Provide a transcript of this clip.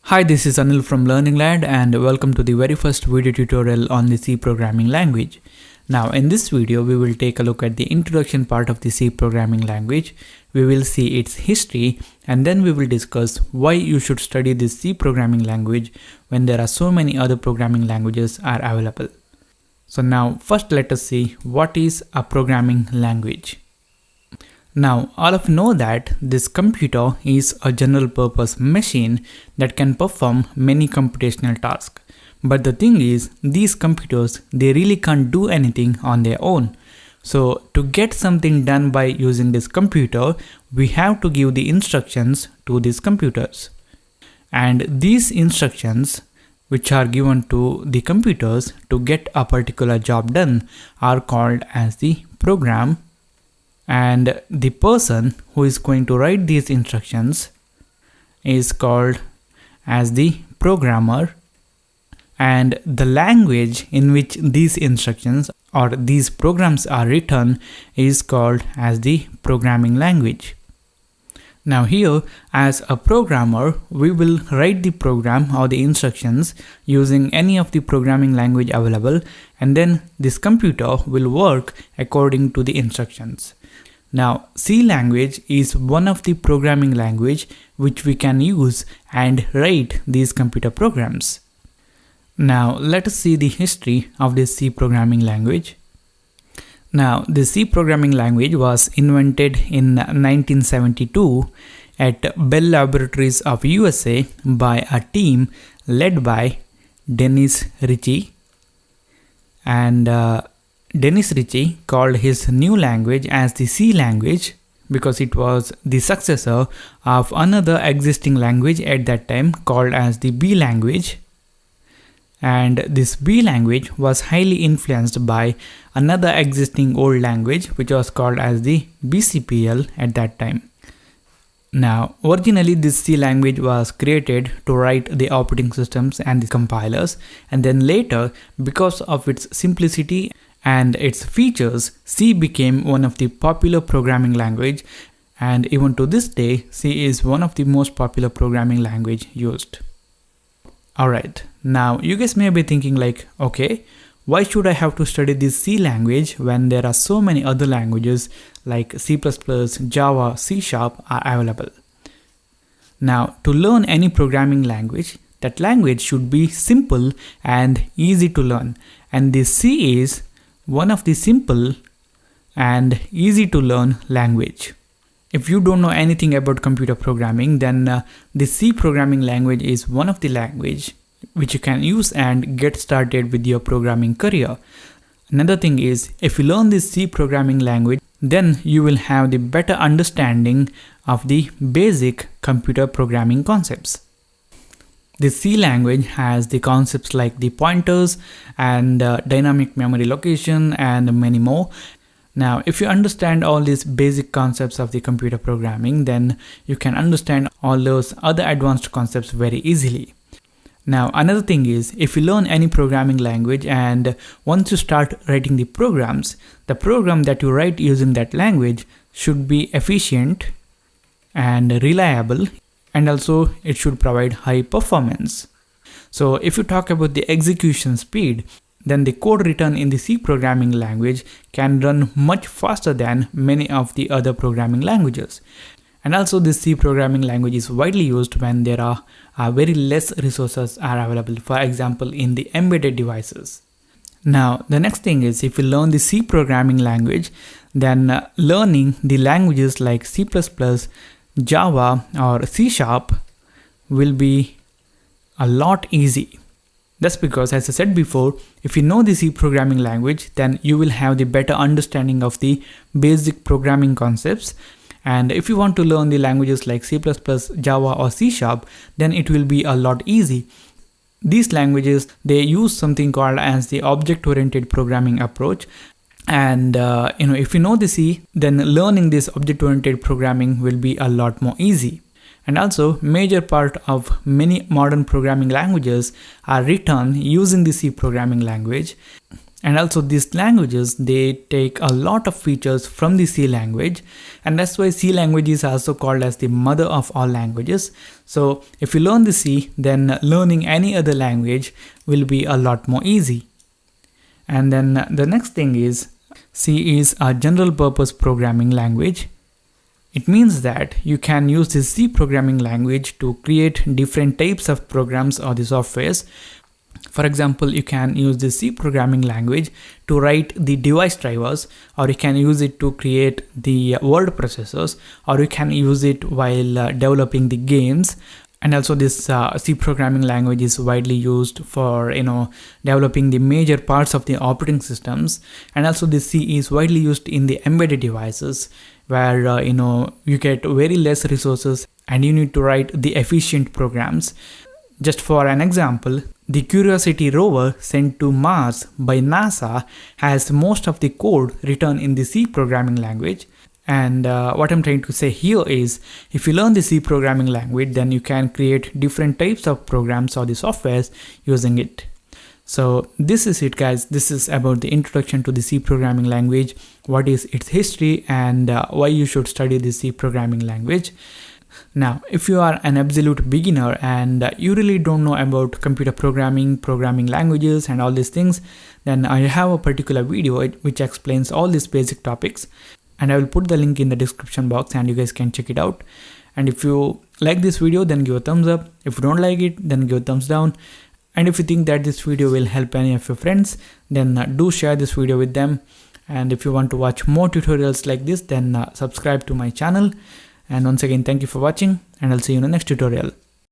Hi, this is Anil from Learning Lad and welcome to the very first video tutorial on the C programming language. Now in this video we will take a look at the introduction part of the C programming language. We will see its history and then we will discuss why you should study this C programming language when there are so many other programming languages are available. So now first let us see what is a programming language. Now, all of you know that this computer is a general purpose machine that can perform many computational tasks. But the thing is, these computers, they really can't do anything on their own. So to get something done by using this computer, we have to give the instructions to these computers. And these instructions, which are given to the computers to get a particular job done, are called as the program. And the person who is going to write these instructions is called as the programmer, and the language in which these instructions or these programs are written is called as the programming language. Now here, as a programmer, we will write the program or the instructions using any of the programming language available, and then this computer will work according to the instructions. Now, C language is one of the programming language which we can use and write these computer programs. Now, let us see the history of this C programming language. Now, the C programming language was invented in 1972 at Bell Laboratories of USA by a team led by Dennis Ritchie, and Dennis Ritchie called his new language as the C language because it was the successor of another existing language at that time called as the B language. And this B language was highly influenced by another existing old language which was called as the BCPL at that time. Now, originally this C language was created to write the operating systems and the compilers, and then later, because of its simplicity and its features, C became one of the popular programming language, and even to this day, C is one of the most popular programming language used. Alright, now you guys may be thinking like, okay, why should I have to study this C language when there are so many other languages like C++, Java, C# are available? Now, to learn any programming language, that language should be simple and easy to learn, and this C is one of the simple and easy to learn language. If you don't know anything about computer programming, then the C programming language is one of the language which you can use and get started with your programming career. Another thing is, if you learn this C programming language, then you will have the better understanding of the basic computer programming concepts. The C language has the concepts like the pointers and dynamic memory location and many more. Now, if you understand all these basic concepts of the computer programming, then you can understand all those other advanced concepts very easily. Now, another thing is, if you learn any programming language and once you start writing the programs, the program that you write using that language should be efficient and reliable, and also it should provide high performance. So if you talk about the execution speed, then the code written in the C programming language can run much faster than many of the other programming languages. And also this C programming language is widely used when there are very less resources are available, for example in the embedded devices. Now the next thing is, if you learn the C programming language, then learning the languages like C++, Java or C# will be a lot easy. That's because, as I said before, if you know the C programming language, then you will have the better understanding of the basic programming concepts. And if you want to learn the languages like C++, Java or C#, then it will be a lot easy. These languages, they use something called as the object-oriented programming approach. And if you know the C, then learning this object-oriented programming will be a lot more easy. And also, major part of many modern programming languages are written using the C programming language. And also these languages, they take a lot of features from the C language, and that's why C language is also called as the mother of all languages. So if you learn the C, then learning any other language will be a lot more easy. And then the next thing is, C is a general purpose programming language. It means that you can use this C programming language to create different types of programs or the softwares. For example, you can use the C programming language to write the device drivers, or you can use it to create the word processors, or you can use it while developing the games. And also this C programming language is widely used for developing the major parts of the operating systems. And also this C is widely used in the embedded devices, where you get very less resources and you need to write the efficient programs. Just for an example, the Curiosity rover sent to Mars by NASA has most of the code written in the C programming language. And what I'm trying to say here is, if you learn the C programming language, then you can create different types of programs or the softwares using it. So this is it, guys. This is about the introduction to the C programming language, what is its history, and why you should study the C programming language. Now, if you are an absolute beginner and you really don't know about computer programming, programming languages and all these things, then I have a particular video which explains all these basic topics, and I will put the link in the description box and you guys can check it out. And if you like this video, then give a thumbs up. If you don't like it, then give a thumbs down. And if you think that this video will help any of your friends, then do share this video with them. And if you want to watch more tutorials like this, then subscribe to my channel. And once again, thank you for watching, and I'll see you in the next tutorial.